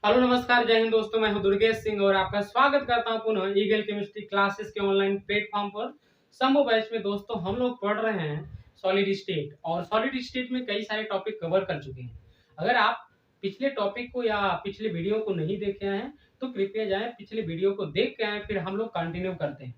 Hello नमस्कार, जय हिंद दोस्तों। मैं हूं दुर्गेश सिंह और आपका स्वागत करता हूं पुनः ईगल केमिस्ट्री क्लासेस के ऑनलाइन प्लेटफॉर्म पर। समो बैच में दोस्तों हम लोग पढ़ रहे हैं सॉलिड स्टेट, और सॉलिड स्टेट में कई सारे टॉपिक कवर कर चुके हैं। अगर आप पिछले टॉपिक को या पिछले वीडियो को नहीं देखे हैं तो कृपया जाएं, पिछले वीडियो को देख के आए, फिर हम लोग कंटिन्यू करते हैं।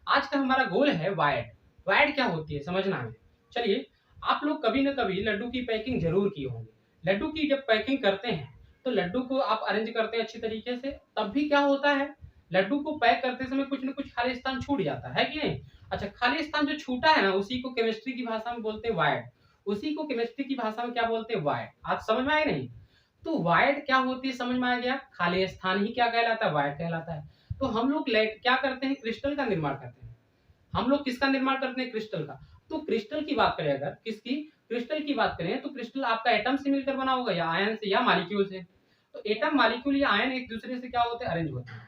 आज का हमारा गोल है वायड। वायड क्या होती है समझना है। चलिए, आप लोग कभी ना कभी लड्डू की पैकिंग जरूर किए होंगे। लड्डू की जब पैकिंग करते हैं तो लड्डू को आप अरेंज करते हैं अच्छी तरीके से, तब भी क्या होता है, लड्डू को पैक करते समय कुछ न कुछ खाली स्थान छूट जाता है कि नहीं। अच्छा, खाली स्थान जो छूटा है ना, उसी को केमिस्ट्री की भाषा में बोलते हैं वायड। उसी को केमिस्ट्री की भाषा में क्या बोलते हैं, वायड। आप समझ में आए नहीं? तो वायड क्या होती है समझ में आ गया। खाली स्थान ही क्या कहलाता है, वायड कहलाता है। तो हम लोग क्या करते हैं, क्रिस्टल का निर्माण करते हैं। हम लोग किसका निर्माण करते हैं, क्रिस्टल का। तो क्रिस्टल की बात करें, अगर किसकी, क्रिस्टल की बात करें, तो क्रिस्टल आपका एटम से मिलकर बना होगा, या आयन से, या मॉलिक्यूल से। तो एटम, मॉलिक्यूल या आयन एक दूसरे से क्या होते हैं, अरेंज होते हैं।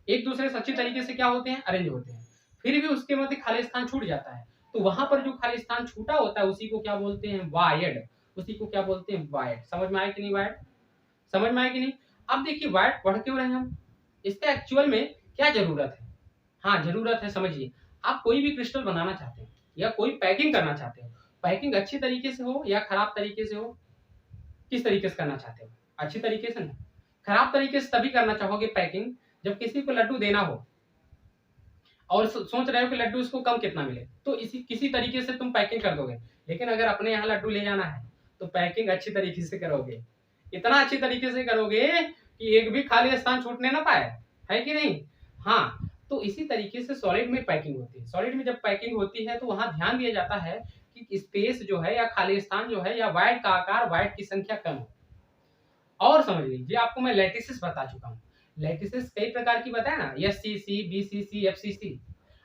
एक दूसरे से अच्छी तरीके से क्या होते हैं, अरेंज होते हैं। फिर भी उसके मध्य खाली स्थान छूट जाता है, तो वहां पर जो खाली स्थान छूटा होता है उसी को क्या बोलते हैं, वायड। उसी को क्या बोलते हैं, वायड। समझ में आया कि नहीं वायड? समझ में आया कि नहीं? अब देखिए, वायड पढ़ क्यों रहे हैं हम, इसका एक्चुअल में क्या जरूरत है। हाँ, जरूरत है, समझिए। आप कोई भी क्रिस्टल बनाना चाहते हैं या कोई पैकिंग करना चाहते हो, पैकिंग अच्छी तरीके से हो या खराब तरीके से हो, किस तरीके से करना चाहते हो, अच्छी तरीके से ना। खराब तरीके से तभी करना चाहोगे पैकिंग जब किसी को लड्डू देना हो और सोच रहे हो कि लड्डू इसको कम कितना मिले, तो इसी किसी तरीके से तुम पैकिंग कर दोगे। लेकिन अगर अपने यहाँ लड्डू ले जाना है तो पैकिंग अच्छी तरीके से करोगे, इतना अच्छी तरीके से करोगे कि एक भी खाली स्थान छूटने ना पाए, है कि नहीं। हाँ, तो इसी तरीके से सॉलिड में पैकिंग होती है। सॉलिड में जब पैकिंग होती है तो वहां ध्यान दिया जाता है कि स्पेस जो है या खाली स्थान जो है या वाइड का आकार, वाइड की संख्या कम हो। और समझ लीजिए, आपको मैं लैटिसेस बता चुका हूँ। लैटिसेस कई प्रकार की बताया ना, एससीसी, बीसीसी, एफसीसी।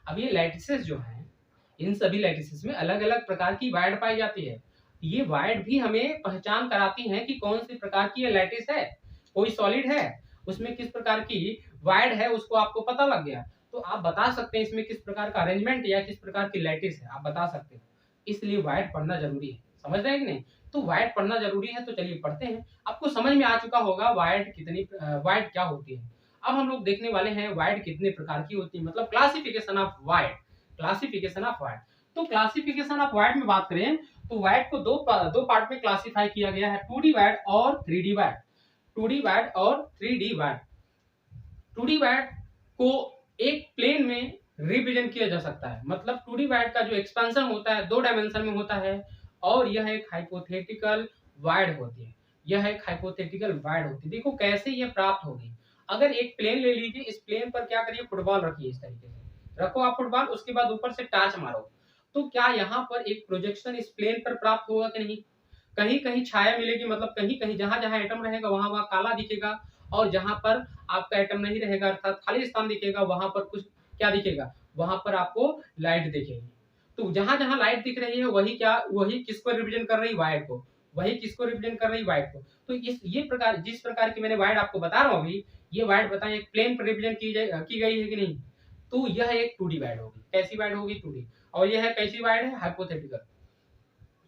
अब ये लैटिसेस जो हैं, इन सभी लैटिसेस में अलग अलग प्रकार की वायड पाई जाती है। ये वायड भी हमें पहचान कराती है कि कौन सी प्रकार की ये लैटिस है। कोई सॉलिड है, उसमें किस प्रकार की वायड है, उसको आपको पता लग गया तो आप बता सकते हैं इसमें किस प्रकार का अरेंजमेंट या किस प्रकार की लैटिस है, आप बता सकते हो। इसलिए वायड पढ़ना जरूरी है। समझ रहे हैं कि नहीं? तो वायड पढ़ना जरूरी है, तो चलिए पढ़ते हैं। आपको समझ में आ चुका होगा वायड क्या होती है। अब हम लोग देखने वाले हैं वायड कितने प्रकार की होती है, मतलब classification of wide. Classification of wide. तो क्लासिफिकेशन ऑफ वायड में बात करें तो वायड को दो पार्ट में क्लासिफाई किया गया है, 2D वायड और 3D वायड। 2D वायड और 3D वायड। 2D वायड को एक प्लेन में रिप्रेजेंट किया जा सकता है, मतलब 2D वायड का जो एक्सपेंशन होता है 2 डायमेंशन में होता है, और यह एक हाइपोथेटिकल वायड होती है। यह एक हाइपोथेटिकल वायड होती है। देखो कैसे यह प्राप्त होगी। अगर एक प्लेन ले लीजिए, इस प्लेन पर क्या करिए, फुटबॉल रखिए, इस तरीके से रखो आप फुटबॉल, उसके बाद ऊपर से टार्च मारो, तो क्या यहाँ पर एक प्रोजेक्शन इस प्लेन पर प्राप्त होगा कि नहीं। कहीं कहीं छाया मिलेगी, मतलब कहीं कहीं जहां जहां एटम रहेगा वहां वहां काला दिखेगा, और जहां पर आपका एटम नहीं रहेगा अर्थात खाली स्थान दिखेगा, वहां पर कुछ क्या दिखेगा, वहां पर आपको लाइट दिखेगी। तो जहां जहां लाइट दिख रही है वही किसको रिप्रेजेंट कर रही, वायड को। वही किसको रिप्रेजेंट कर रही, वायड को। तो ये प्रकार, जिस प्रकार की मैंने वायड आपको बता रहा हूँ अभी, ये वायड बताएं एक प्लेन पर रिप्रेजेंट की गई है कि नहीं। तो यह एक 2D वायड होगी। कैसी वायड होगी, 2D। और यह है कैसी वायड है, हाइपोथेटिकल।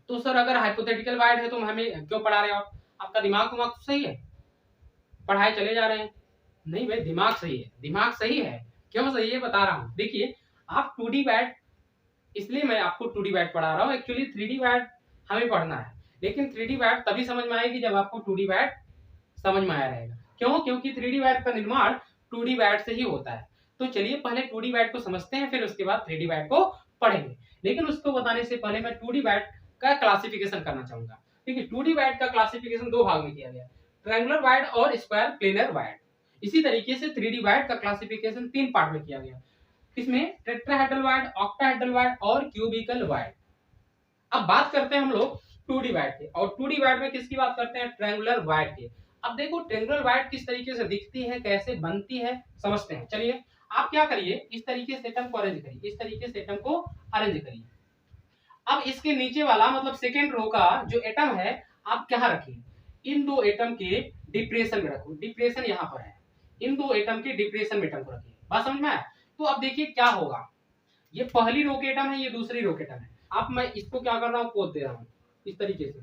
तो सर अगर हाइपोथेटिकल वायड है तो हमें क्यों पढ़ा रहे हो आप? आपका दिमाग सही है, पढ़ाए चले जा रहे हैं। नहीं भाई, दिमाग सही है, दिमाग सही है। क्यों सही है बता रहा हूं। देखिए, आप 2D बैट, इसलिए मैं आपको 2D बैट पढ़ा रहा हूं। एक्चुअली 3D बैट हमें पढ़ना है, लेकिन 3D बैट तभी समझ में आएगी जब आपको 2D बैट समझ में आया रहेगा। क्यों? क्योंकि 3D बैट का निर्माण 2D बैट से ही होता है। तो चलिए पहले 2D बैट को समझते हैं, फिर उसके बाद 3D बैट को पढ़ेंगे। लेकिन उसको बताने से पहले मैं 2D बैट का क्लासिफिकेशन करना चाहूंगा। देखिए, 2D बैट का क्लासिफिकेशन दो भाग में किया गया, ट्रायंगुलर वायड और स्क्वायर प्लेनर वायड। इसी तरीके से 3D वायड का क्लासिफिकेशन 3 पार्ट में किया गया। इसमें टेट्राहेड्रल वायड, ऑक्टाहेड्रल वायड और क्यूबिकल वायड। अब बात करते हैं हम लोग 2D वायड के, और 2D वायड में किसकी बात करते हैं, ट्रायंगुलर वायड के। अब देखो ट्रायंगुलर वायड किस तरीके से दिखती है, कैसे बनती है, समझते हैं। चलिए, आप क्या करिए, इस तरीके से एटम को अरेंज करिए, इस तरीके से एटम को अरेंज करिए। अब इसके नीचे वाला मतलब सेकेंड रो का जो एटम है, आप कहाँ रखिए, इन दो एटम के डिप्रेशन में रखो। डिप्रेशन यहाँ पर है, इन दो एटम के डिप्रेशन में एटम को रखिए। बात समझ में आया? तो अब देखिए क्या होगा, ये पहली रो के एटम है, ये दूसरी रो के एटम है। अब मैं इसको क्या कर रहा हूँ, कोड दे रहा हूँ इस तरीके से।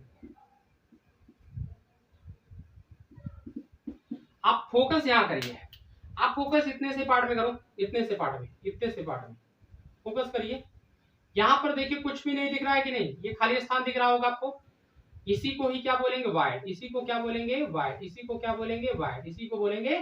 आप फोकस यहाँ करिए, आप फोकस इतने से पार्ट में करो, इतने से पार्ट में, इतने से पार्ट में फोकस करिए। यहाँ पर देखिए कुछ भी नहीं दिख रहा है कि नहीं, ये खाली स्थान दिख रहा होगा आपको। इसी को ही क्या बोलेंगे, वाइड। इसी को क्या बोलेंगे, वाइड। इसी को क्या बोलेंगे, वाइड। इसी को बोलेंगे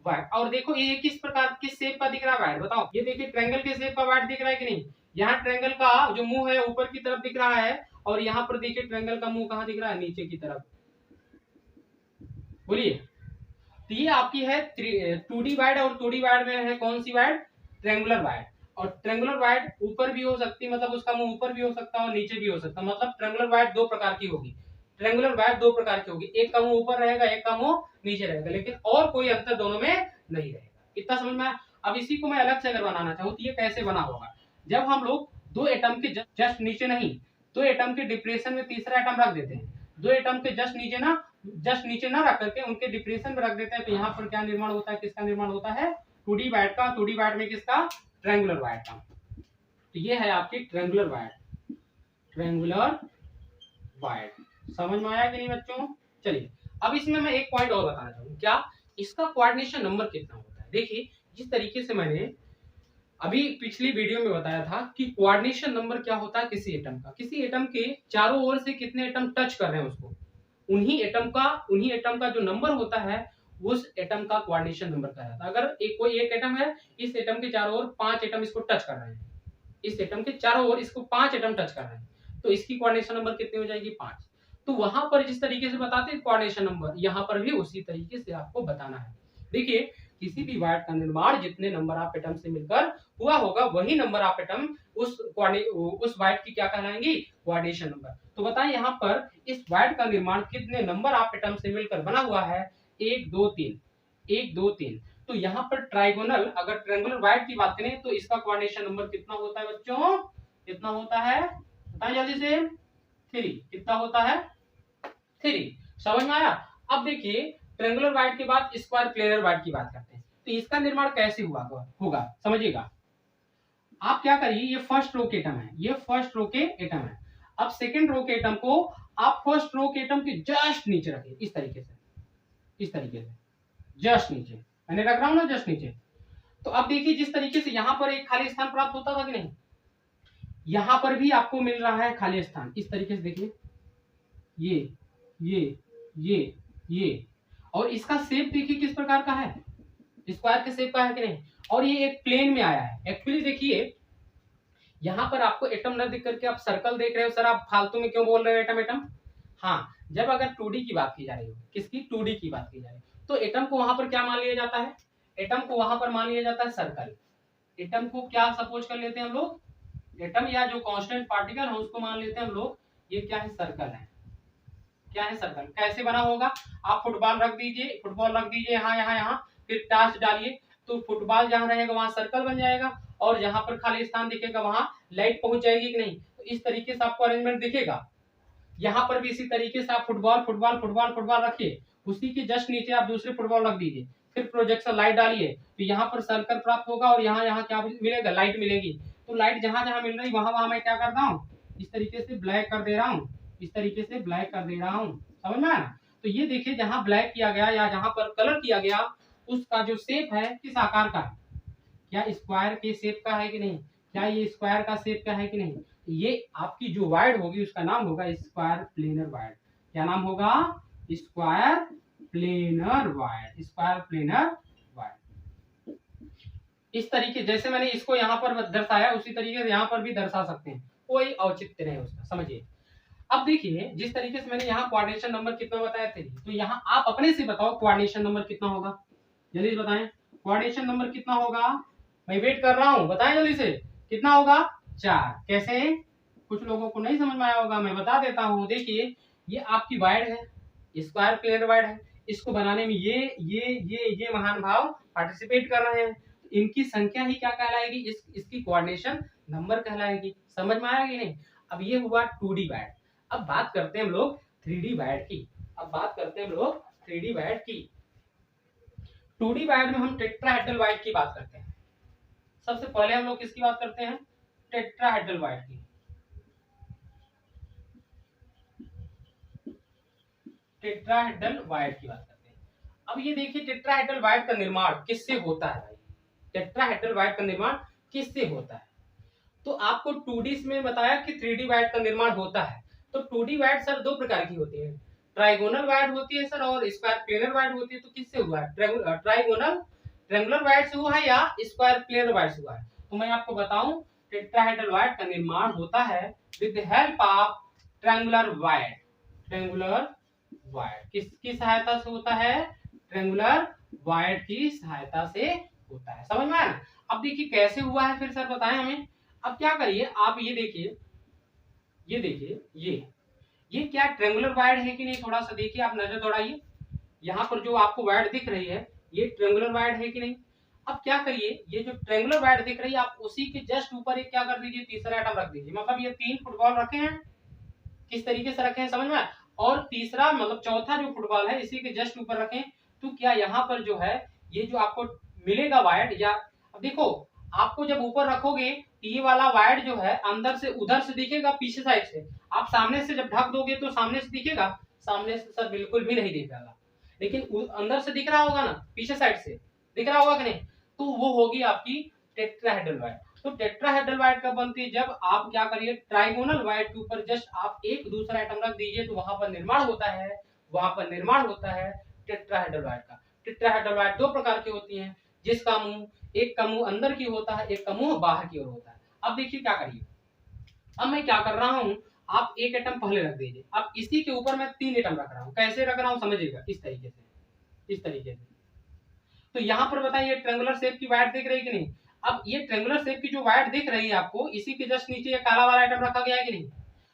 वाइड। और देखो ये किस प्रकार किस शेप का दिख रहा है, वाइड, बताओ। ये देखिए ट्रायंगल के शेप का वाइड दिख रहा है कि नहीं। यहाँ ट्रायंगल का जो मुंह है ऊपर की तरफ दिख रहा है, और यहाँ पर देखिए ट्रायंगल का मुंह कहाँ दिख रहा है, नीचे की तरफ। बोलिए। तो ये आपकी है 2D वाइड, और 2D वाइड में है कौन सी वाइड, ट्रायंगुलर वाइड। और ट्रायंगुलर वाइड ऊपर भी हो सकती है, मतलब उसका मुंह ऊपर भी हो सकता है और नीचे भी हो सकता है। मतलब ट्रायंगुलर वाइड दो प्रकार की होगी, ट्रायंगुलर वाइड दो प्रकार की होगी, एक का मुंह ऊपर रहेगा, एक का मुंह नीचे रहेगा, लेकिन और कोई अंतर दोनों में नहीं रहेगा। इतना समझ में आया। अब इसी को मैं अलग से अगर बनाना चाहूँ तो ये कैसे बना होगा, जब हम लोग दो एटम के जस्ट नीचे नहीं, दो एटम के डिप्रेशन में तीसरा एटम रख देते हैं, दो एटम के जस्ट नीचे ना रख करके उनके डिप्रेशन में रख देते हैं, तो यहाँ पर क्या निर्माण होता है, किसका निर्माण होता है, 2D वाइड का। 2D वाइड में किसका, ट्रायंगुलर वाइड का। तो ये है आपकी ट्रायंगुलर वाइड, ट्रायंगुलर वाइड। समझ में आया कि नहीं बच्चों। चलिए अब इसमें मैं एक पॉइंट और बताना चाहूंगा, क्या इसका कोऑर्डिनेशन नंबर कितना होता है। देखिए जिस तरीके से मैंने अभी पिछली वीडियो में बताया था कि कोऑर्डिनेशन नंबर क्या होता है किसी एटम का, किसी एटम के चारों ओर से कितने एटम टच कर रहे हैं उसको, उन्हीं एटम का जो नंबर होता है उस एटम का कोऑर्डिनेशन नंबर कहलाता है। अगर कोई एक एटम है, इस एटम के चारों ओर 5 एटम इसको टच कर रहे हैं, इस एटम के चारों ओर इसको 5 एटम टच कर रहे हैं, तो इसकी कोऑर्डिनेशन नंबर कितनी हो जाएगी, 5। तो वहां पर जिस तरीके से बताते हैं कोऑर्डिनेशन नंबर, यहाँ पर भी उसी तरीके से आपको बताना है। देखिए किसी भी वाइड का निर्माण जितने नंबर ऑफ एटम से मिलकर हुआ होगा, वही नंबर ऑफ एटम उस वाइड की क्या कहलाएंगी, कोऑर्डिनेशन नंबर। तो बताएं यहाँ पर इस वाइड का निर्माण कितने नंबर ऑफ एटम से मिलकर बना हुआ है, 1 2 3, 1 2 3। तो यहाँ पर ट्राइगोनल, अगर ट्रायंगुलर वाइड की बात करें तो इसका कोऑर्डिनेशन नंबर कितना होता है बच्चों, कितना होता है, बताएं जल्दी से, 3। कितना होता है, 3। समझ में आया। अब देखिए ट्रायंगुलर वाइड के बाद स्क्वायर प्लेनर वाइड की बात करते हैं, तो इसका निर्माण कैसे होगा समझिएगा। आप क्या करिए, ये फर्स्ट रो के एटम है, ये फर्स्ट रो के एटम है। अब सेकंड रो के एटम को आप फर्स्ट रो के एटम के जस्ट नीचे रखिए, इस तरीके से, इस तरीके से जस्ट नीचे, मैंने रख रहा हूं ना जस्ट नीचे। तो अब देखिए जिस तरीके से यहाँ पर एक खाली स्थान प्राप्त होता था कि नहीं, यहां पर भी आपको मिल रहा है खाली स्थान, इस तरीके से देखिए, ये ये और इसका शेप देखिए किस प्रकार का है, स्क्वायर के शेप का है कि नहीं, और ये एक प्लेन में आया है। एक्चुअली देखिए यहाँ पर आपको एटम न दिख करके आप सर्कल देख रहे हो, सर आप फालतू में क्यों बोल रहे हो एटम एटम। हाँ, जब अगर 2D की बात की जा रही हो, किसकी, 2D की बात की जा रही है, तो एटम को वहां पर क्या मान लिया जाता है, एटम को वहां पर मान लिया जाता है सर्कल। एटम को क्या सपोज कर लेते हैं हम लोग, एटम या जो कांस्टेंट पार्टिकल है उसको मान लेते हैं हम लोग, ये क्या है, सर्कल है। क्या है, सर्कल। कैसे बना होगा, आप फुटबॉल रख दीजिए, फुटबॉल रख दीजिए यहाँ यहाँ यहाँ, फिर टाच डालिए, तो फुटबॉल जहां रहेगा वहां सर्कल बन जाएगा, और जहां पर खाली स्थान दिखेगा वहां लाइट पहुंच जाएगी कि नहीं। तो इस तरीके से आपको अरेंजमेंट दिखेगा। यहाँ पर भी इसी तरीके से आप फुटबॉल फुटबॉल फुटबॉल फुटबॉल रखिए, उसी के जस्ट नीचे आप दूसरे फुटबॉल रख दीजिए, फिर प्रोजेक्शन लाइट डालिए, तो यहाँ पर सर्कल प्राप्त होगा, और यहाँ यहाँ क्या मिलेगा, लाइट मिलेगी। तो लाइट जहां जहां मिल रही वहां वहां मैं क्या करता हूँ, इस तरीके से ब्लैक कर दे रहा हूँ, इस तरीके से ब्लैक कर दे रहा हूँ। समझ में आया। तो ये देखिए जहां ब्लैक किया गया या जहां पर कलर किया गया, उसका जो शेप है किस आकार का है, क्या स्क्वायर के शेप का है कि नहीं, क्या ये स्क्वायर का शेप का है कि नहीं। ये आपकी जो वाइड होगी उसका नाम होगा स्क्वायर प्लेनर वाइड। क्या नाम होगा, square planar wide, square planar wide. इस तरीके जैसे मैंने इसको यहाँ पर दर्शाया उसी तरीके से यहाँ पर भी दर्शा सकते हैं, कोई औचित्य नहीं उसका, समझिए। अब देखिए जिस तरीके से मैंने यहाँ कोऑर्डिनेशन नंबर कितना बताया थे, तो यहाँ आप अपने से बताओ कोऑर्डिनेशन नंबर कितना होगा, जल्दी बताएं कोऑर्डिनेशन नंबर कितना होगा, मैं वेट कर रहा हूँ, बताएं जल्दी से कितना होगा, 4। कैसे, कुछ लोगों को नहीं समझ में आया होगा, मैं बता देता हूँ। देखिए ये आपकी वाइड है, स्क्वायर प्लेनर वाइड है, इसको बनाने में ये महान भाव पार्टिसिपेट कर रहे हैं, इनकी संख्या ही क्या कहलाएगी, इसकी कोऑर्डिनेशन नंबर कहलाएगी। समझ में आया कि नहीं। अब ये हुआ 2D वाइड। अब बात करते हैं हम लोग 3D वाइड की, अब बात करते हैं हम लोग 3D वाइड की। 2D वाइड में हम टेट्राहेड्रल वाइड की बात करते हैं। सबसे पहले हम लोग किसकी बात करते हैं, टेट्राहेड्रल वाइड की। टेट्राहेड्रल वाइड की बात करते हैं। अब ये देखिए टेट्राहेड्रल वाइड का निर्माण किससे होता है भाई, टेट्राहेड्रल वाइड का निर्माण किससे होता है। तो आपको 2D में बताया कि 3D वाइड का निर्माण होता है। तो 2D वाइड सर दो प्रकार की होती है, ट्राइगोनल वाइड होती है सर और स्क्वायर प्लेनर वाइड होती है। तो किससे हुआ है, ट्राइगोनल ट्रायंगुलर वाइड से हुआ है या स्क्वायर प्लेनर वाइड से हुआ है। तो मैं आपको बताऊं टेट्राहेड्रल वाइड का निर्माण होता है with the help of triangular wide. Triangular wide किसकी सहायता से होता है, ट्रायंगुलर वाइड की सहायता से होता है। समझ में आया ना। अब देखिए कैसे हुआ है फिर सर बताएं हमें। अब क्या करिए आप ये देखिए, ये देखिए ये क्या ट्रायंगुलर वाइड है कि नहीं, थोड़ा सा देखिए आप नजर दौड़ाइए। यहाँ पर जो आपको वाइड दिख रही है ये ट्रायंगुलर वाइड है कि नहीं। अब क्या करिए ये जो ट्रायंगुलर वाइड दिख रही है आप उसी के जस्ट ऊपर एक क्या कर दीजिए, तीसरा आइटम रख दीजिए। मतलब ये 3 फुटबॉल रखे हैं, किस तरीके से रखे हैं समझ में, और तीसरा मतलब चौथा जो फुटबॉल है इसी के जस्ट ऊपर रखें। तो क्या यहाँ पर जो है ये जो आपको मिलेगा वाइड, या अब देखो आपको जब ऊपर रखोगे ये वाला वाइड जो है अंदर से उधर से दिखेगा पीछे साइड से, आप सामने से जब ढक दोगे तो सामने से दिखेगा, सामने से सर बिल्कुल भी नहीं दिखेगा, लेकिन अंदर से दिख रहा होगा ना, पीछे साइड से दिख रहा होगा कि नहीं। तो वो होगी आपकी टेट्राहेड्रल वाइड। तो टेट्राहेड्रल वाइड कब बनती है, जब आप क्या करिए ट्राइगोनल वाइड के ऊपर जस्ट आप एक दूसरा आइटम रख दीजिए तो वहां पर निर्माण होता है, वहां पर निर्माण होता है टेट्राहेड्रल वाइड का। टेट्राहेड्रल वाइड दो प्रकार की होती हैं, जिसका मुंह एक का मुंह अंदर की होता है, एक का मुंह बाहर की ओर होता है। अब देखिए क्या करिए, अब मैं क्या कर रहा हूँ, आप एक एटम पहले रख दीजिए, अब इसी के ऊपर मैं 3 एटम रख रहा हूँ। कैसे रख रहा हूँ समझिएगा, इस तरीके से, इस तरीके से। तो यहाँ पर बताइए ट्रायंगुलर शेप की वाइड दिख रही है कि नहीं। अब ये ट्रायंगुलर शेप की जो वाइड दिख रही है आपको, इसी के जस्ट नीचे ये काला वाला आइटम रखा गया है कि नहीं।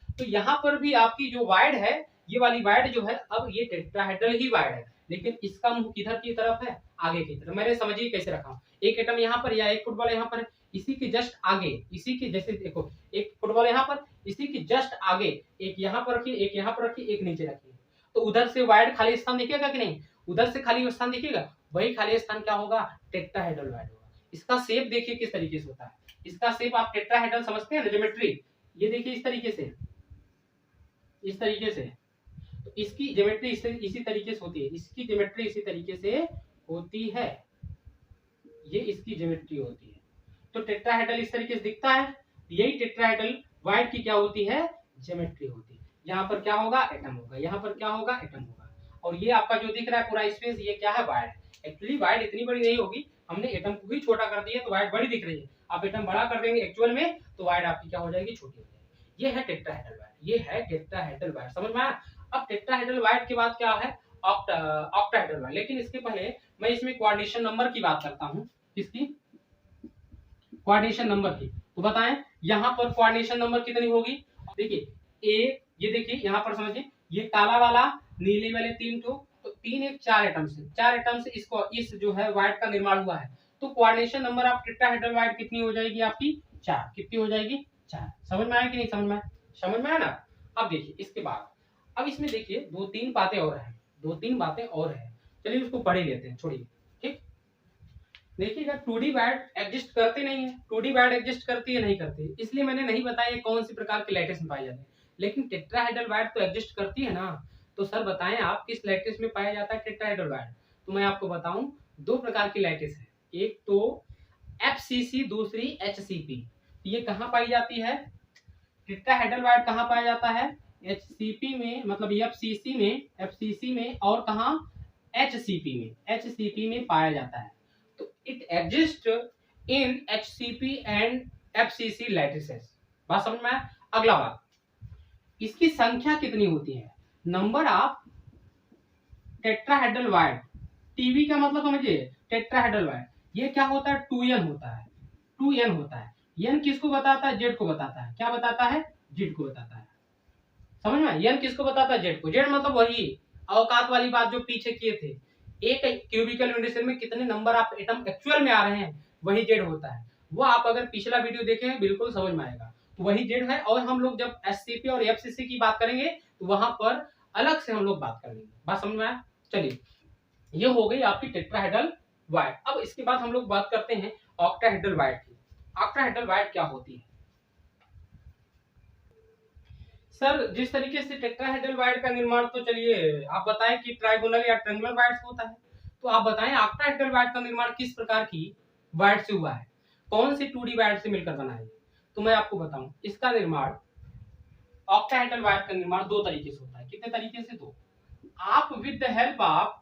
तो यहाँ पर भी आपकी जो वाइड है, ये वाली वाइड जो है, अब ये टेट्राहेड्रल ही वाइड है, लेकिन इसका मुंह किधर की तरफ है, आगे की तरफ। मैंने समझिए कैसे रखा हूँ, एक एटम यहाँ पर या एक फुटबॉल यहाँ पर, इसी के जस्ट आगे, इसी के जैसे देखो एक फुटबॉल यहाँ पर, इसी के जस्ट आगे एक यहाँ पर रखिए, एक यहाँ पर रखिए, एक नीचे रखिए। तो उधर से वाइड खाली स्थान दिखेगा कि नहीं, उधर से खाली स्थान दिखेगा, वही खाली स्थान क्या होगा, टेट्राहेड्रल वाइड होगा। इसका शेप देखिए किस तरीके से होता है, इसका शेप आप टेट्राहेड्रल समझते हैं ना, ज्योमेट्री ये देखिए इस तरीके से, इस तरीके से। तो इसकी ज्योमेट्री इसी तरीके से होती है, इसकी ज्योमेट्री इसी तरीके से होती है, ये इसकी ज्योमेट्री होती है। तो टेट्राहेड्रल इस तरीके से दिखता है, यही टेट्राहेड्रल वाइड की क्या होती है, ज्योमेट्री होती है। यहाँ पर क्या होगा, एटम होगा, यहाँ पर क्या होगा, एटम होगा। और ये आपका जो दिख रहा है पूरा स्पेस, ये क्या है, वाइड। एक्चुअली वाइड इतनी बड़ी नहीं होगी, हमने एटम को ही छोटा कर दिया तो वाइड बड़ी दिख रही है। आप एटम बड़ा कर देंगे एक्चुअल में तो वाइड आपकी क्या हो जाएगी, छोटी हो जाएगी। ये है टेट्राहेड्रल वाइड, ये है टेट्राहेड्रल वाइड, समझ में आया। अब टेट्राहेड्रल वाइड के बाद क्या है, ऑक्टाहेड्रल वाइड। लेकिन इसके पहले मैं इसमें कोऑर्डिनेशन नंबर की बात करता हूँ, किसकी, कोऑर्डिनेशन नंबर की। तो बताएं यहाँ पर कोऑर्डिनेशन नंबर कितनी होगी। देखिए ए, ये देखिए यहाँ पर समझिए, ये काला वाला नीले वाले 3 तो 3 एक 4 एटम से, 4 एटम से इसको इस जो है वाइड का निर्माण हुआ है। तो coordination number of tetrahedral void कितनी हो जाएगी आपकी, 4। कितनी हो जाएगी, 4। समझ में आया कि नहीं, समझ में, समझ में आया ना। अब देखिए इसके बाद, अब इसमें देखिए 2-3 बातें और हैं, 2-3 बातें और हैं, चलिए उसको पढ़ ही लेते हैं, छोड़िए। ठीक, देखिएगा 2D वाइड एग्जिस्ट करते नहीं है, 2D वाइड एग्जिस्ट करती है नहीं करती, इसलिए मैंने नहीं बताया कौन सी प्रकार की लैटिस में पाई जाती है। लेकिन टेट्राहेड्रल वाइड तो एग्जिस्ट करती है ना। तो सर बताएं आप किस लैटिस में पाया जाता है टेट्राहेड्रल वाइड। तो मैं आपको बताऊं 2 प्रकार की लैटिस है, एक तो FCC, दूसरी HCP। ये कहाँ पाई जाती है, टेट्राहेड्रल वाइड कहाँ पाया जाता है, HCP में, मतलब FCC में, FCC में, और कहाँ, HCP में, HCP में पाया जाता है। तो it exist in HCP and FCC lattices. बात समझ में आया। अगला बात, इसकी संख्या कितनी होती है, number of tetrahedral void. TV का मतलब समझिए, टेट्राहेड्रल वाइड ये क्या होता है, 2n होता है, 2n होता है। n किसको बताता है, जेड को बताता है। क्या बताता है, जेड को बताता है। समझ में, n किसको बताता है, जेड को। जेड मतलब वही अवकात वाली बात जो पीछे किए थे, एक क्यूबिकल यूनिट में कितने नंबर ऑफ एटम एक्चुअल में आ रहे हैं, वही जेड होता है। वो आप अगर पिछला वीडियो देखें बिल्कुल समझ में आएगा, तो वही जेड है। और हम लोग जब एससीपी और एफसीसी की बात करेंगे तो वहां पर अलग से हम लोग बात करेंगे। बात समझ में आया। चलिए, ये हो गई आपकी टेट्राहेड्रल वाइड। अब इसके बाद हम लोग बात करते हैं ऑक्टाहेड्रल वाइड की। ऑक्टाहेड्रल वाइड क्या होती है सर, जिस तरीके से टेट्राहेड्रल वाइड का निर्माण, तो चलिए आप बताएं कि ट्राइगोनल या ट्रायंगुलर वाइड होता है। तो आप बताएं ऑक्टाहेड्रल वायड का निर्माण किस प्रकार की वायड से हुआ है, कौन सी 2D वायड से मिलकर बना है। तो मैं आपको बताऊं, इसका निर्माण ऑक्टाहेड्रल वायड का निर्माण दो तरीके से होता है। कितने तरीके से? दो। आप with the help of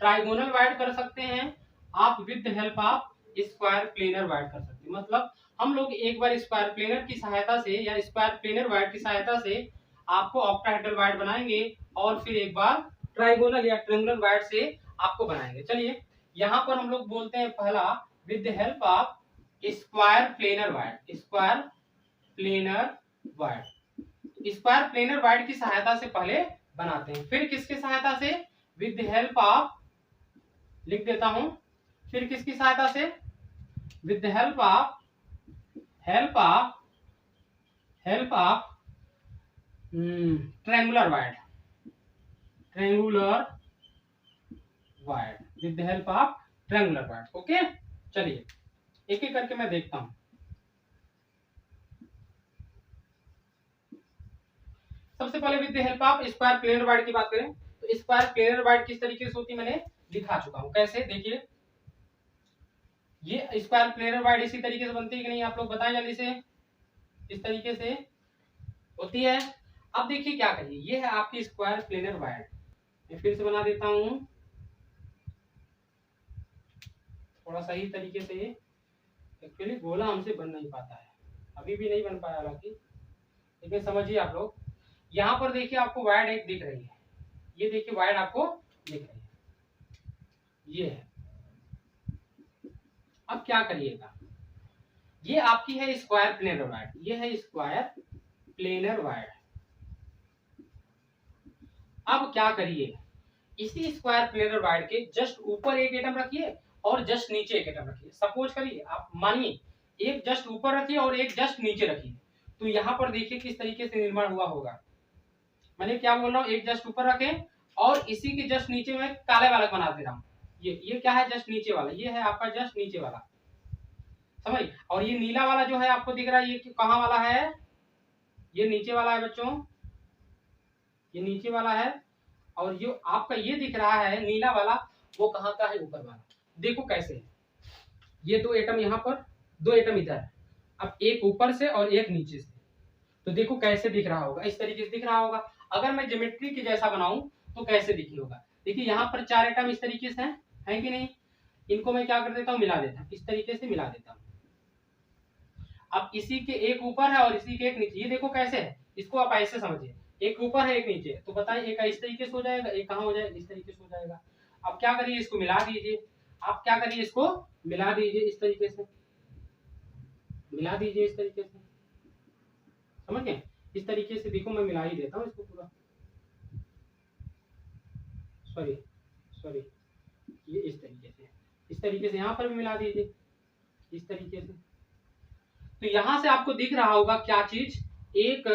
trigonal wide कर सकते हैं, आप with the help of square planar wide कर सकते हैं। मतलब हम लोग एक बार स्क्वायर प्लेनर की सहायता से या स्क्वायर प्लेनर वायड की सहायता से आपको ऑक्टाहेड्रल वायड बनाएंगे और फिर एक बार ट्राइगोनल या ट्रायंगुलर वायड से आपको बनाएंगे। चलिए यहाँ पर हम लोग बोलते हैं पहला with the help of square planar wide, square planar wide. Square planar wide की सहायता से पहले बनाते हैं, फिर किसकी सहायता से? विद द हेल्प ऑफ, लिख देता हूं, फिर किसकी सहायता से? With the help of triangular wide, triangular wide, with the help of triangular wide. Okay, चलिए एक एक करके मैं देखता हूं। सबसे पहले with the help of square planar wide की बात करें तो स्क्वायर प्लेनर वायड किस तरीके से होती है मैंने दिखा चुका हूं। कैसे? देखिए ये स्क्वायर प्लेनर वायड इसी तरीके से बनती है कि नहीं, आप लोग बताएं जल्दी से। इस तरीके से होती है। अब देखिए क्या करिए, ये है आपकी स्क्वायर प्लेनर वायड। मैं फिर से बना देता हूं थोड़ा सही तरीके से। एक्चुअली गोला हमसे बन नहीं पाता है, अभी भी नहीं बन पाया हालांकि, लेकिन समझिए आप लोग। यहाँ पर देखिए आपको वायड एक दिख रही है, ये देखिए वायड आपको दिख रही है, ये है। अब क्या करिएगा, ये आपकी है स्क्वायर प्लेनर वायड, ये है स्क्वायर प्लेनर वायड। अब क्या करिए, इसी स्क्वायर प्लेनर वायड के जस्ट ऊपर एक एटम रखिए और जस्ट नीचे एक एटम रखिए। सपोज करिए, आप मानिए एक जस्ट ऊपर रखिए और एक जस्ट नीचे रखिए, तो यहाँ पर देखिए किस तरीके से निर्माण हुआ होगा। मैंने क्या बोल रहा हूँ, एक जस्ट ऊपर रखें और इसी के जस्ट नीचे में काले वाला बना दे रहा हूँ। ये क्या है? जस्ट नीचे वाला, ये है आपका जस्ट नीचे वाला, समझ। और ये नीला वाला जो है आपको दिख रहा है, ये कहाँ वाला है? ये नीचे वाला है बच्चों, ये नीचे वाला है। और जो आपका ये दिख रहा है नीला वाला, वो कहाँ का है? ऊपर वाला। देखो कैसे है, ये दो एटम यहाँ पर, दो एटम इधर, अब एक ऊपर से और एक नीचे से, तो देखो कैसे दिख रहा होगा, इस तरीके से दिख रहा होगा। अगर मैं ज्योमेट्री के जैसा बनाऊं तो कैसे दिखी होगा? देखिए यहाँ पर चार एटम इस तरीके से है कि नहीं, इनको मैं क्या कर देता हूँ, मिला देता हूँ, इस तरीके से मिला देता हूँ। अब इसी के एक ऊपर है और इसी के एक नीचे, ये देखो कैसे है, इसको आप ऐसे समझिए, एक ऊपर है एक नीचे, तो बताइए एक इस तरीके से हो जाएगा, एक कहाँ हो जाएगा? इस तरीके से हो जाएगा। अब क्या करिए, इसको मिला दीजिए, आप क्या करिए, इसको मिला दीजिए, इस तरीके से मिला दीजिए, इस तरीके से, समझ गए? इस तरीके से देखो, मैं मिला ही देता हूँ इसको पूरा, सॉरी ये इस तरीके से यहाँ पर भी मिला दीजिए, इस तरीके से। तो यहां से आपको दिख रहा होगा क्या चीज? एक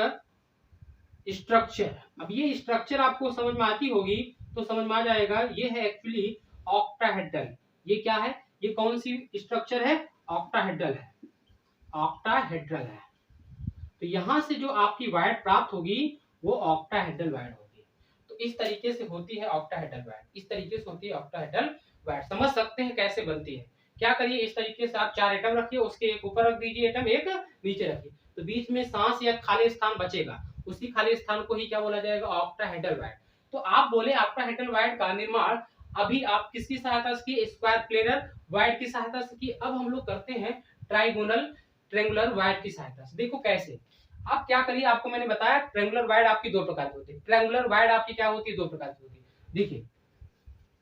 स्ट्रक्चर। अब ये स्ट्रक्चर आपको समझ में आती होगी तो समझ में आ जाएगा, ये है एक्चुअली ऑक्टाहेड्रल। ये क्या है? ये कौन सी स्ट्रक्चर है? ऑक्टाहेड्रल है, ऑक्टाहेड्रल है। तो यहां से जो आपकी वायड प्राप्त होगी वो ऑक्टाहेड्रल वायड होगी। तो इस तरीके से होती है ऑक्टाहेड्रल वायड, इस तरीके से होती है ऑक्टाहेड्रल वायड। समझ सकते हैं कैसे बनती है? क्या करिए, इस तरीके से आप चार एटम रखिए, उसके एक ऊपर रख दीजिए एटम, एक नीचे रखिए, तो बीच में सांस या खाली स्थान बचेगा, उसी खाली स्थान को ही क्या बोला जाएगा? Octahedral wide. तो आप बोले ऑक्टाहेड्रल वायड का निर्माण अभी आप किसकी सहायता से की? स्क्वायर प्लेनर वायड की सहायता से की। अब हम लोग करते हैं ट्राइगोनल ट्रायंगुलर वायड की सहायता से। देखो कैसे। आप क्या करिए, आपको मैंने बताया ट्रायंगुलर वायड आपकी दो प्रकार की होती है। ट्रायंगुलर वायड आपकी क्या होती है? दो प्रकार की होती है। देखिए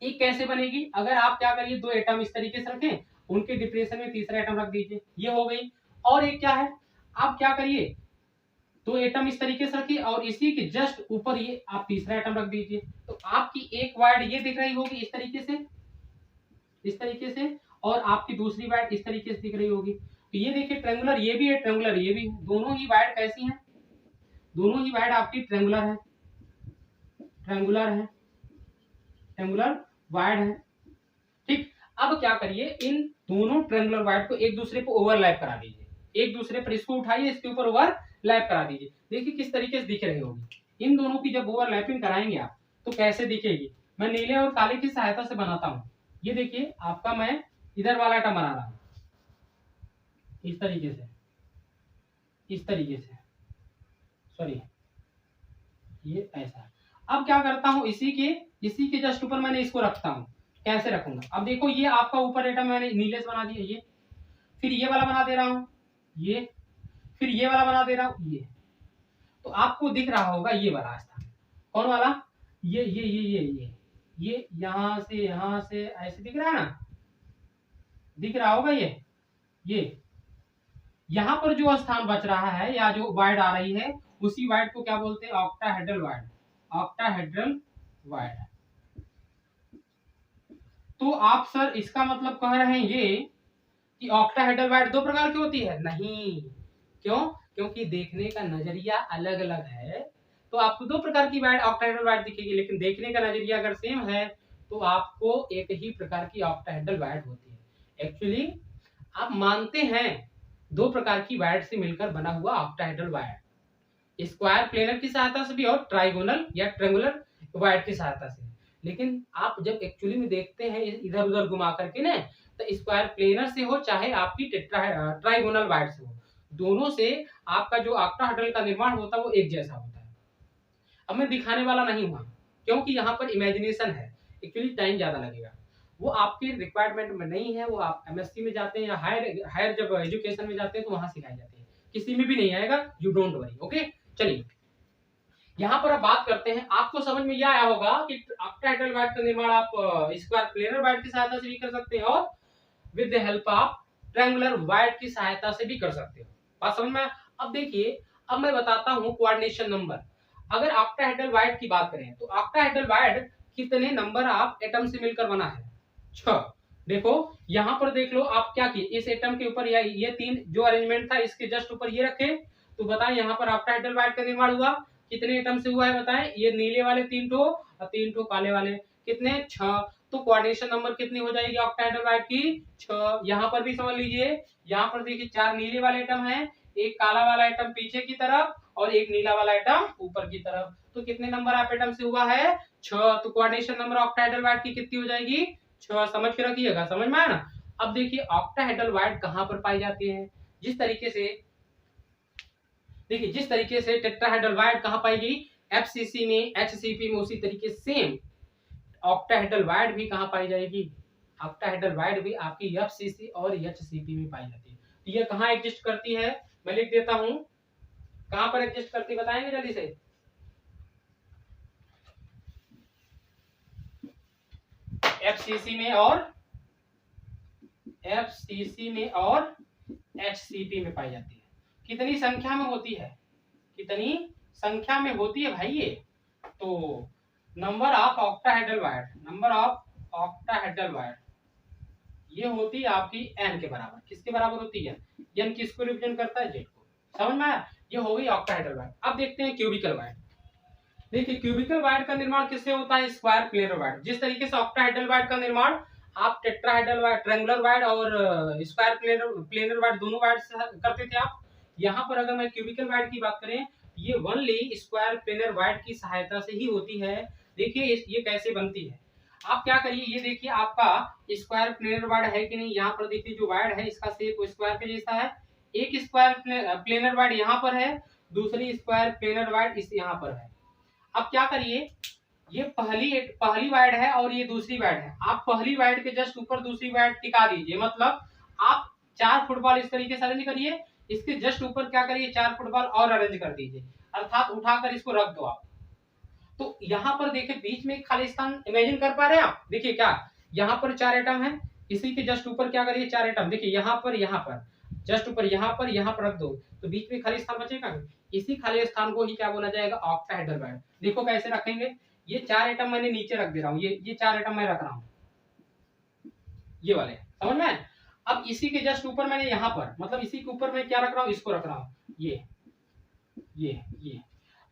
एक कैसे बनेगी, अगर आप क्या करिए, दो एटम इस तरीके से रखें, उनके डिप्रेशन में तीसरा एटम रख दीजिए, ये हो गई। और एक क्या है, आप क्या करिए, दो एटम इस तरीके से रखिए और इसी के जस्ट ऊपर ये आप तीसरा एटम रख दीजिए, तो आपकी एक वायड ये दिख रही होगी इस तरीके से, इस तरीके से, और आपकी दूसरी वायड इस तरीके से दिख रही होगी। तो ये देखिए ट्रायंगुलर ये भी है, ट्रायंगुलर ये भी है, दोनों ही वायड कैसी हैं? दोनों ही वायड आपकी ट्रायंगुलर है, ट्रायंगुलर है, ट्रायंगुलर वायड है। ठीक, अब क्या करिए, इन दोनों ट्रायंगुलर वायड को एक दूसरे पर ओवरलैप करा दीजिए, एक दूसरे पर इसको उठाइए, इसके ऊपर ओवरलैप करा दीजिए। देखिए किस तरीके से दिख रही होगी। इन दोनों की जब ओवरलैपिंग कराएंगे आप तो कैसे दिखेगी? मैं नीले और काले की सहायता से बनाता हूँ। ये देखिए आपका मैं इधर वाला आइटम बना रहा हूँ इस तरीके से, इस तरीके से, सॉरी ये ऐसा। अब क्या करता हूँ, इसी के जस्ट ऊपर मैंने इसको रखता हूँ। कैसे रखूंगा, अब देखो ये आपका ऊपर आइटम मैंने नीले से बना दिया, ये फिर ये वाला बना दे रहा हूँ, ये फिर ये वाला बना दे रहा हूँ, ये। तो आपको दिख रहा होगा ये वाला स्थान, कौन वाला, ये यहाँ से ऐसे दिख रहा है ना, दिख रहा होगा ये यहाँ पर जो स्थान बच रहा है या जो वाइड आ रही है उसी वाइड को क्या बोलते हैं, ऑक्टाहेड्रल वाइड, ऑक्टाहेड्रल वाइड। तो आप सर इसका मतलब कह रहे हैं ये कि ऑक्टाहेड्रल वाइड दो प्रकार की होती है? नहीं, क्यों? क्योंकि देखने का नजरिया अलग अलग है, तो आपको दो प्रकार की वाइड ऑक्टाहेड्रल वाइड दिखेगी, लेकिन देखने का नजरिया अगर सेम है तो आपको एक ही प्रकार की ऑक्टाहेड्रल वाइड होती है। एक्चुअली आप मानते हैं दो प्रकार की वाइड से मिलकर बना हुआ ऑक्टाहेड्रल वाइड, स्क्वायर प्लेनर की सहायता से भी और ट्राइगोनल या ट्रायंगुलर वाइड की सहायता से। लेकिन आप जब एक्चुअली में देखते हैं इधर उधर घुमा करके ना, तो स्क्वायर प्लेनर से हो चाहे आपकी ट्राइगोनल वाइड से हो, दोनों से आपका जो ऑक्टाहेड्रल का निर्माण होता है वो एक जैसा होता है। अब मैं दिखाने वाला नहीं हुआ क्योंकि यहाँ पर इमेजिनेशन है, एक्चुअली टाइम ज्यादा लगेगा, वो आपके रिक्वायरमेंट में नहीं है। वो आप एमएससी में जाते हैं या हायर जब एजुकेशन में जाते हैं तो वहां सिखाई जाती है, किसी में भी नहीं आएगा, यू डोंट वरी। ओके, चलिए यहाँ पर अब बात करते हैं। आपको समझ में यह आया होगा कि ऑक्टाहेड्रल वाइड का निर्माण आप स्क्वायर प्लेनर वाइड की सहायता से भी कर सकते हैं और with the help of triangular wide की सहायता से भी कर सकते हो। बात समझ में? अब देखिए, अब मैं बताता हूँ कोऑर्डिनेशन नंबर। अगर ऑक्टाहेड्रल वाइड की बात करें तो ऑक्टाहेड्रल वाइड कितने नंबर आप एटम से मिलकर बना है? 6। देखो यहाँ पर देख लो आप क्या किए, इस एटम के ऊपर ये तीन जो अरेंजमेंट था इसके जस्ट ऊपर ये रखे, तो बताएं यहाँ पर ऑक्टाहेड्रल वाइड का निर्माण हुआ कितने एटम से हुआ है? बताएं, ये नीले वाले 3 ठो और 3 ठो काले वाले, कितने? 6। तो कोऑर्डिनेशन नंबर कितनी हो जाएगी ऑक्टाहेड्रल वाइड की? 6। यहाँ पर भी समझ लीजिए, यहाँ पर देखिए 4 नीले वाले एटम है, एक काला वाला एटम पीछे की तरफ और एक नीला वाला एटम ऊपर की तरफ, तो कितने नंबर आप एटम से हुआ है? 6। तो कोऑर्डिनेशन नंबर ऑक्टाहेड्रल वाइड की कितनी हो जाएगी? 6। समझ के रखिएगा, समझ में आया ना? अब देखिए ऑक्टाहेड्रल वाइड कहां पर पाई जाती है? जिस तरीके से देखिए, जिस तरीके से टेट्राहेड्रल वाइड कहां पाई गई? एफसीसी में, एचसीपी में, उसी तरीके सेम ऑक्टाहेड्रल वाइड भी कहां पाई जाएगी? ऑक्टाहेड्रल वाइड भी आपकी एफसीसी और एचसीपी में पाई जाती है। तो ये कहां एग्जिस्ट करती है? मैं लिख देता हूं, कहां पर एग्जिस्ट करती बताएंगे जल्दी से? एफसीसी में और एचसीपी में पाई जाती है। कितनी संख्या में होती है? कितनी संख्या में होती है भाई ये? तो number of octahedral wide, number of octahedral wide ये होती है आपकी n के बराबर। किसके बराबर होती है? n किसको रिप्रेजेंट करता है? z को। समझ में आया? ये हो गई ऑक्टाहेड्रल वाइड। अब देखते हैं क्यूबिकल वाइड। देखिए क्यूबिकल वाइड का निर्माण किससे होता है? Square planar wide. जिस तरीके से ऑक्टाहेड्रल वाइड का निर्माण आप टेट्राहेड्रल वाइड, ट्रायंगुलर वाइड और स्क्वायर प्लेनर वाइड दोनों वाइड से करते थे आप, यहाँ पर अगर मैं क्यूबिकल वाइड की बात करें, ये ओनली स्क्वायर प्लेनर वाइड की सहायता से ही होती है। देखिए ये कैसे बनती है, आप क्या करिए, ये देखिए आपका स्क्वायर प्लेनर वाइड है कि नहीं? यहाँ पर देखिए जो वाइड है इसका शेप स्क्वायर के जैसा है। एक स्क्वायर प्लेनर वाइड यहाँ पर है, दूसरी स्क्वायर प्लेनर वाइड इस यहाँ पर है। अब क्या करिए, ये पहली वाइड है और ये दूसरी वाइड है, आप पहली वाइड के जस्ट ऊपर दूसरी वाइड टिका दीजिए। मतलब आप 4 फुटबॉल इस तरीके से अरेंज करिए, इसके जस्ट ऊपर क्या करिए, 4 फुटबॉल और अरेंज कर दीजिए, अर्थात उठाकर इसको रख दो आप। तो यहाँ पर देखिए बीच में खाली स्थान इमेजिन कर पा रहे हैं आप? देखिए क्या, यहाँ पर 4 एटम है, इसी के जस्ट ऊपर क्या करिए 4 एटम, देखिए यहाँ पर जस्ट ऊपर यहाँ पर रख दो, तो बीच में खाली स्थान बचेगा। इसी खाली स्थान को ही क्या बोला जाएगा? Octahedral wide. देखो कैसे रखेंगे, ये 4 एटम मैंने नीचे रख दे रहा हूँ, ये 4 एटम मैं रख रहा हूँ, ये वाले, समझ में? अब इसी के जस्ट ऊपर मैंने यहाँ पर, मतलब इसी के ऊपर मैं क्या रख रहा हूँ? इसको रख रहा हूँ, ये।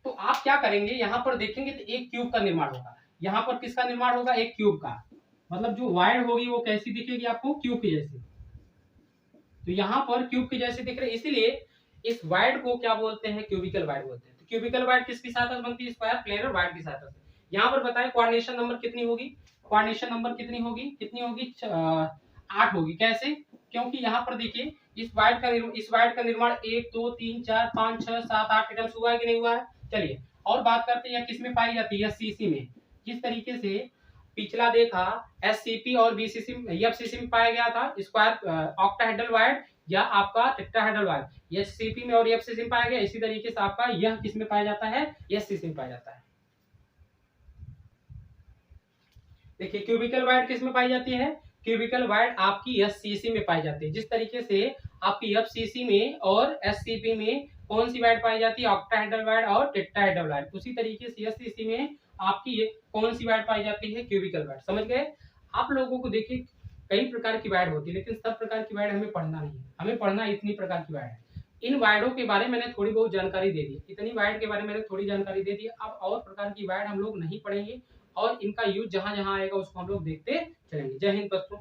तो आप क्या करेंगे, यहाँ पर देखेंगे तो एक क्यूब का निर्माण होगा। यहाँ पर किसका निर्माण होगा? एक क्यूब का। मतलब जो वाइड होगी वो कैसी दिखेगी आपको? क्यूब की जैसी। तो यहाँ पर क्यूब के जैसे दिख रहे, इसीलिए इस वाइड को क्या बोलते हैं? क्यूबिकल वाइड बोलते हैं। तो क्यूबिकल वाइड किसकी सहायता से बनती है? स्क्वायर प्लेनर वाइड की सहायता से। यहाँ पर बताएं कोऑर्डिनेशन नंबर कितनी होगी? कोऑर्डिनेशन नंबर कितनी होगी 8 होगी। कैसे? क्योंकि यहाँ पर देखिए इस वाइड का निर्माण 1 2 3 4 5 6 7 8 आइटम्स हुआ है कि नहीं हुआ है। चलिए और बात करते हैं किस में पाई जाती है, सीसी में। जिस तरीके से पिछला देखा एससीपी और बीसीसी एफसीसी में पाया गया था स्क्वायर ऑक्टाहेड्रल वाइड या आपका टेट्राहेड्रल वाइड, एचसीपी में और एफसीसी में पाया गया। इसी तरीके से आपका यह किस में पाया जाता है, एससीसी में पाया जाता है। देखिए क्यूबिकल वाइड किस में पाई जाती है, क्यूबिकल वाइड आपकी एससीसी में पाई जाती है। जिस तरीके से आपकी एफसीसी में और एससीपी में कौन सी वाइड पाई जाती है, ऑक्टाहेड्रल वाइड और टेट्राहेड्रल वाइड, उसी तरीके से एससीसी में आपकी कौन सी वाइड पाई जाती है, क्यूबिकल वाइड। समझ गए? आप लोगों को देखिए कई प्रकार की वाइड होती है, लेकिन सब प्रकार की वाइड हमें पढ़ना नहीं है, हमें पढ़ना इतनी प्रकार की वाइड है। इन वाइडों के बारे में मैंने थोड़ी बहुत जानकारी दे दी, इतनी वाइड के बारे में मैंने थोड़ी जानकारी दे दी। अब और प्रकार की वाइड हम लोग नहीं पढ़ेंगे और इनका यूज जहां जहां आएगा उसको हम लोग देखते चलेंगे। जय हिंद दोस्तों।